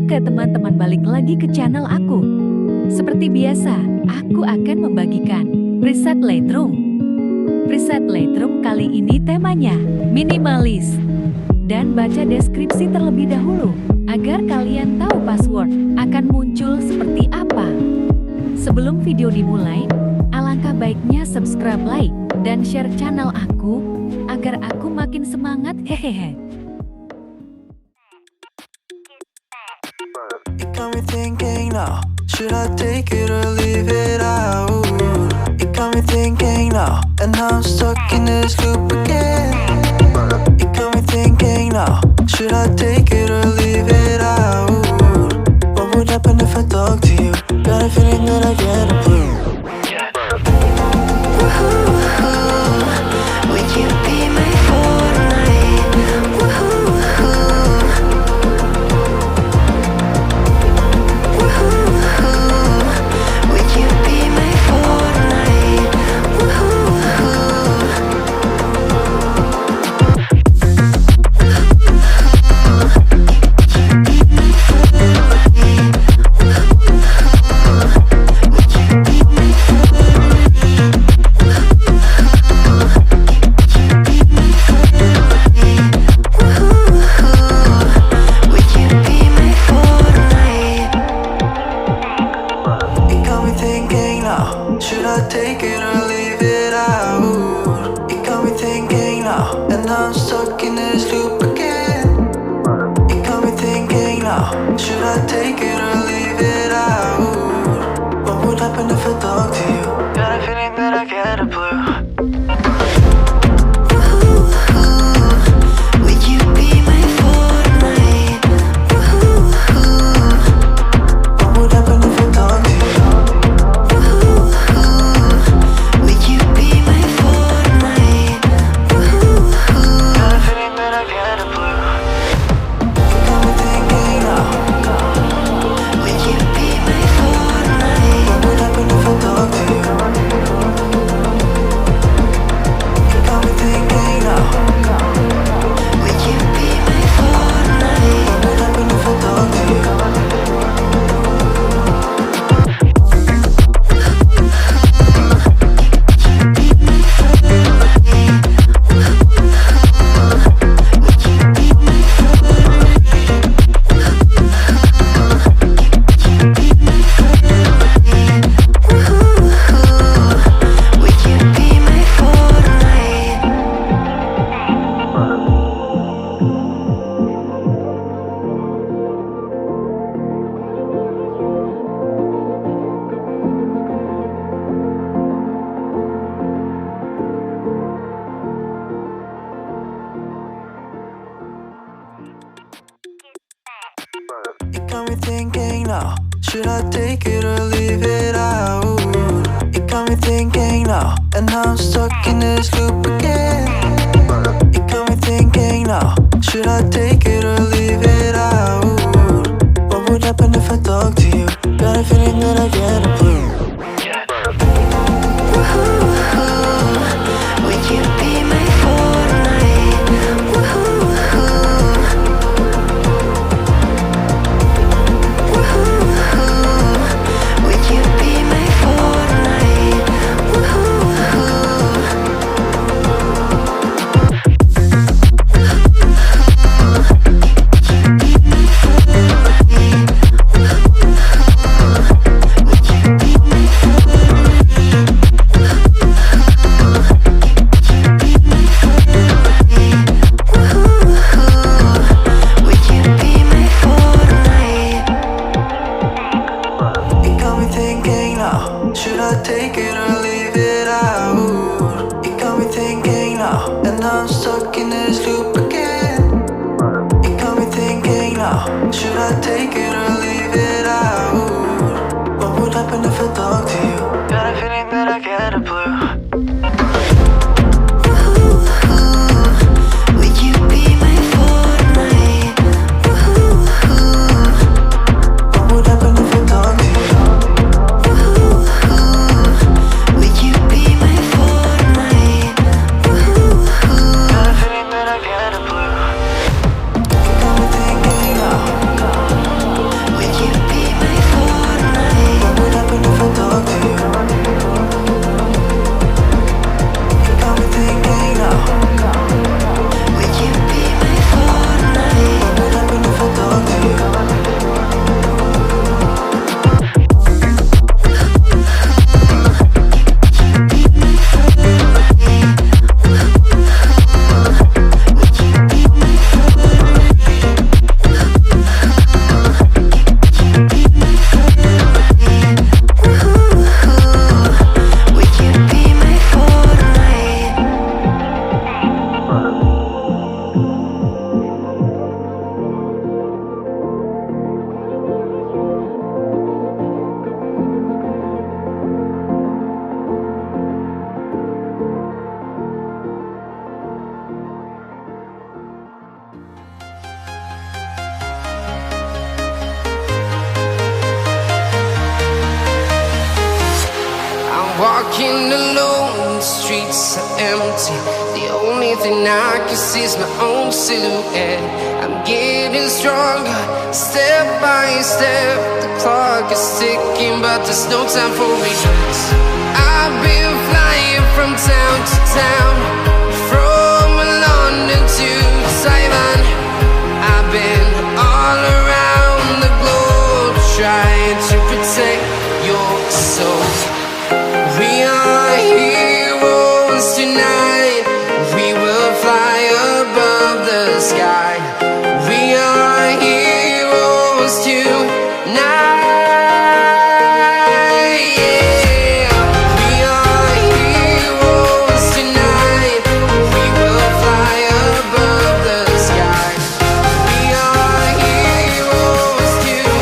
Oke teman-teman, balik lagi ke channel aku. Seperti biasa, aku akan membagikan preset Lightroom. Preset Lightroom kali ini temanya minimalis. Dan baca deskripsi terlebih dahulu, agar kalian tahu password akan muncul seperti apa. Sebelum video dimulai, alangkah baiknya subscribe, like, dan share channel aku, agar aku makin semangat, hehehe. It got me thinking now, should I take it or leave it out? It got me thinking now, and now I'm stuck in this loop again. It got me thinking now, should I take it or leave it out? What would happen if I talk to you? Got a feeling that I get a clue. Would you be my Fortnite? Would you be my Fortnite? Should I take it or leave it out? It got me thinking now, and now I'm stuck in this loop again. It got me thinking now, should I take it or leave it out? What would happen if I talk to you? Got a feeling that I get a blue. It got me thinking now, should I take it or leave it out? It got me thinking now, and now I'm stuck in this loop again. It got me thinking now, should I take it or leave it out? What would happen if I talk to you? Got a feeling that I get a clue. Would you be my Fortnite? Would you be my Fortnite? Should I take it or leave it out? It got me thinking now, and now I'm stuck in this loop again. It got me thinking now, should I take it or leave it out? What would happen if I talk to you? Got a feeling that I get a blue. Again. walking alone, the streets are empty. The only thing I can see is my own silhouette. I'm getting stronger, step by step. The clock is ticking, but there's no time for regrets. I've been flying from town to town, from London to Taiwan. I've been all around the globe, trying to protect your soul. We are heroes tonight. We will fly above the sky. We are heroes tonight. Yeah. We are heroes tonight. We will fly above the sky. We are heroes tonight.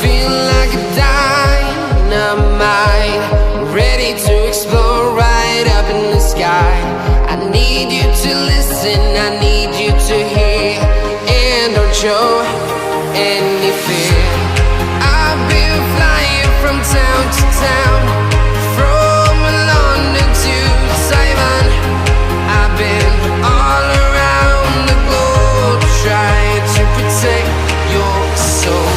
Feeling like a dynamite, ready to explode right up in the sky. I need you to listen, I need you to hear, and don't show any fear. I've been flying from town to town, from London to Taiwan. I've been all around the globe, trying to protect your soul.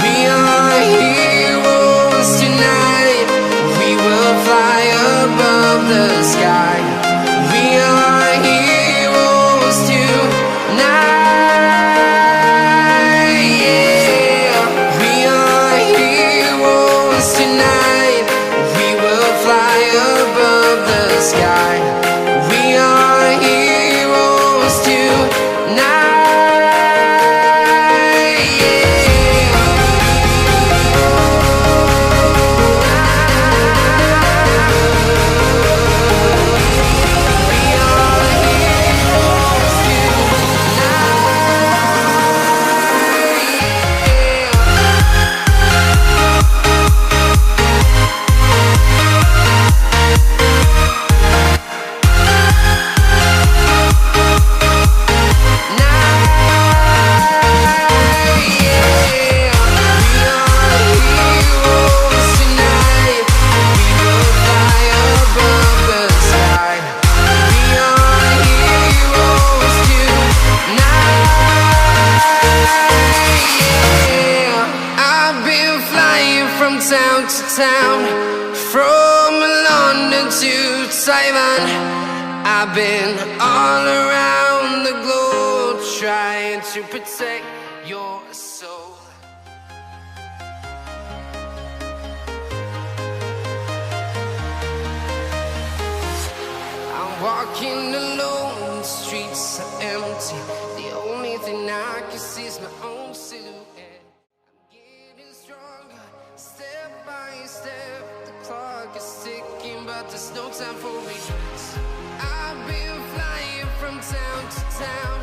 We are heroes tonight. We will fly above the sky. We are heroes tonight. Yeah. We are heroes tonight. We will fly above the sky. We are heroes tonight. Town to town, from London to Taiwan. I've been all around the globe, trying to protect your soul. I'm walking alone, the streets are empty. The only thing I can see is my own silhouette. I'm getting stronger, step by step. The clock is ticking, but there's no time for regrets. I've been flying from town to town,